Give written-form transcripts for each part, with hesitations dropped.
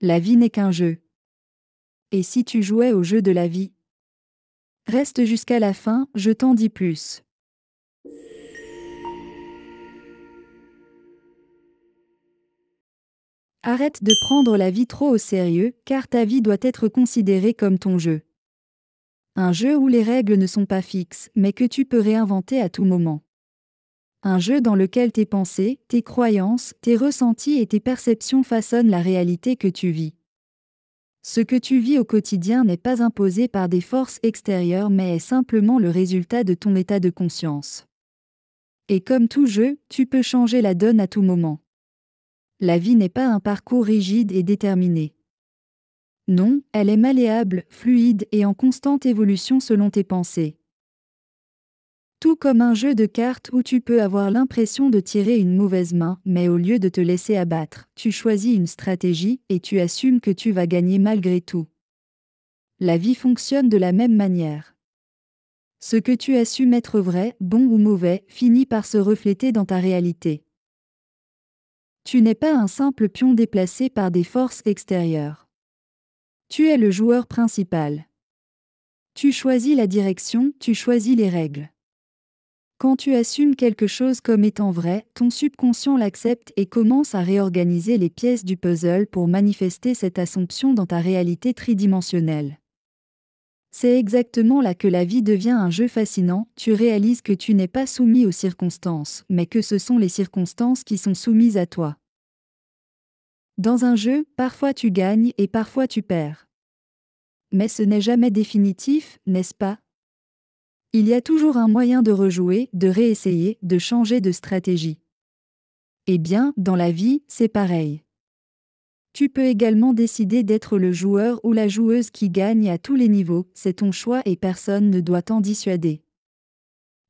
La vie n'est qu'un jeu. Et si tu jouais au jeu de la vie? Reste jusqu'à la fin, je t'en dis plus. Arrête de prendre la vie trop au sérieux, car ta vie doit être considérée comme ton jeu. Un jeu où les règles ne sont pas fixes, mais que tu peux réinventer à tout moment. Un jeu dans lequel tes pensées, tes croyances, tes ressentis et tes perceptions façonnent la réalité que tu vis. Ce que tu vis au quotidien n'est pas imposé par des forces extérieures mais est simplement le résultat de ton état de conscience. Et comme tout jeu, tu peux changer la donne à tout moment. La vie n'est pas un parcours rigide et déterminé. Non, elle est malléable, fluide et en constante évolution selon tes pensées. Tout comme un jeu de cartes où tu peux avoir l'impression de tirer une mauvaise main, mais au lieu de te laisser abattre, tu choisis une stratégie et tu assumes que tu vas gagner malgré tout. La vie fonctionne de la même manière. Ce que tu assumes être vrai, bon ou mauvais, finit par se refléter dans ta réalité. Tu n'es pas un simple pion déplacé par des forces extérieures. Tu es le joueur principal. Tu choisis la direction, tu choisis les règles. Quand tu assumes quelque chose comme étant vrai, ton subconscient l'accepte et commence à réorganiser les pièces du puzzle pour manifester cette assumption dans ta réalité tridimensionnelle. C'est exactement là que la vie devient un jeu fascinant, tu réalises que tu n'es pas soumis aux circonstances, mais que ce sont les circonstances qui sont soumises à toi. Dans un jeu, parfois tu gagnes et parfois tu perds. Mais ce n'est jamais définitif, n'est-ce pas? Il y a toujours un moyen de rejouer, de réessayer, de changer de stratégie. Eh bien, dans la vie, c'est pareil. Tu peux également décider d'être le joueur ou la joueuse qui gagne à tous les niveaux, c'est ton choix et personne ne doit t'en dissuader.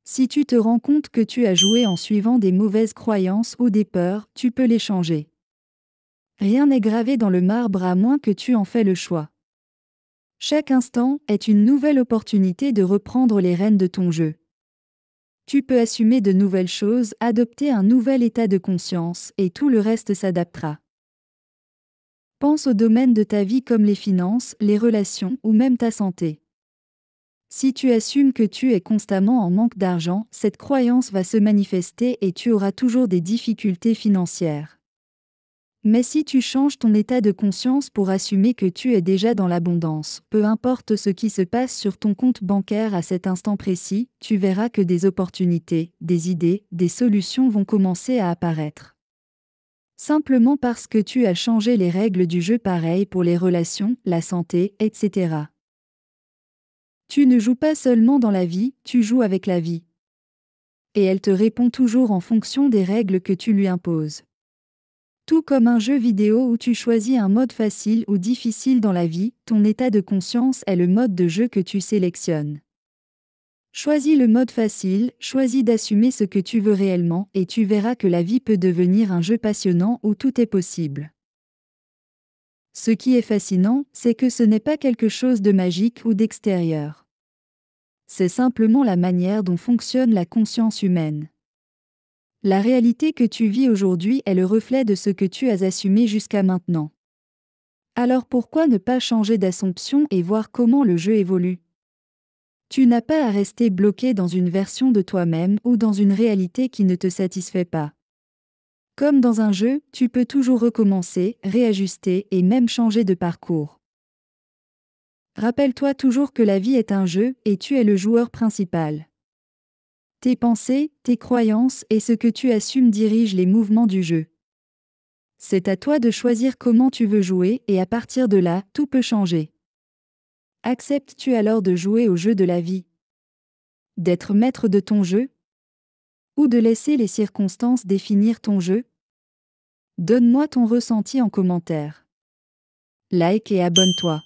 Si tu te rends compte que tu as joué en suivant des mauvaises croyances ou des peurs, tu peux les changer. Rien n'est gravé dans le marbre à moins que tu en fais le choix. Chaque instant est une nouvelle opportunité de reprendre les rênes de ton jeu. Tu peux assumer de nouvelles choses, adopter un nouvel état de conscience, et tout le reste s'adaptera. Pense au domaine de ta vie comme les finances, les relations ou même ta santé. Si tu assumes que tu es constamment en manque d'argent, cette croyance va se manifester et tu auras toujours des difficultés financières. Mais si tu changes ton état de conscience pour assumer que tu es déjà dans l'abondance, peu importe ce qui se passe sur ton compte bancaire à cet instant précis, tu verras que des opportunités, des idées, des solutions vont commencer à apparaître. Simplement parce que tu as changé les règles du jeu pareil pour les relations, la santé, etc. Tu ne joues pas seulement dans la vie, tu joues avec la vie. Et elle te répond toujours en fonction des règles que tu lui imposes. Tout comme un jeu vidéo où tu choisis un mode facile ou difficile dans la vie, ton état de conscience est le mode de jeu que tu sélectionnes. Choisis le mode facile, choisis d'assumer ce que tu veux réellement et tu verras que la vie peut devenir un jeu passionnant où tout est possible. Ce qui est fascinant, c'est que ce n'est pas quelque chose de magique ou d'extérieur. C'est simplement la manière dont fonctionne la conscience humaine. La réalité que tu vis aujourd'hui est le reflet de ce que tu as assumé jusqu'à maintenant. Alors pourquoi ne pas changer d'assumption et voir comment le jeu évolue? Tu n'as pas à rester bloqué dans une version de toi-même ou dans une réalité qui ne te satisfait pas. Comme dans un jeu, tu peux toujours recommencer, réajuster et même changer de parcours. Rappelle-toi toujours que la vie est un jeu et tu es le joueur principal. Tes pensées, tes croyances et ce que tu assumes dirigent les mouvements du jeu. C'est à toi de choisir comment tu veux jouer et à partir de là, tout peut changer. Acceptes-tu alors de jouer au jeu de la vie? D'être maître de ton jeu? Ou de laisser les circonstances définir ton jeu? Donne-moi ton ressenti en commentaire. Like et abonne-toi.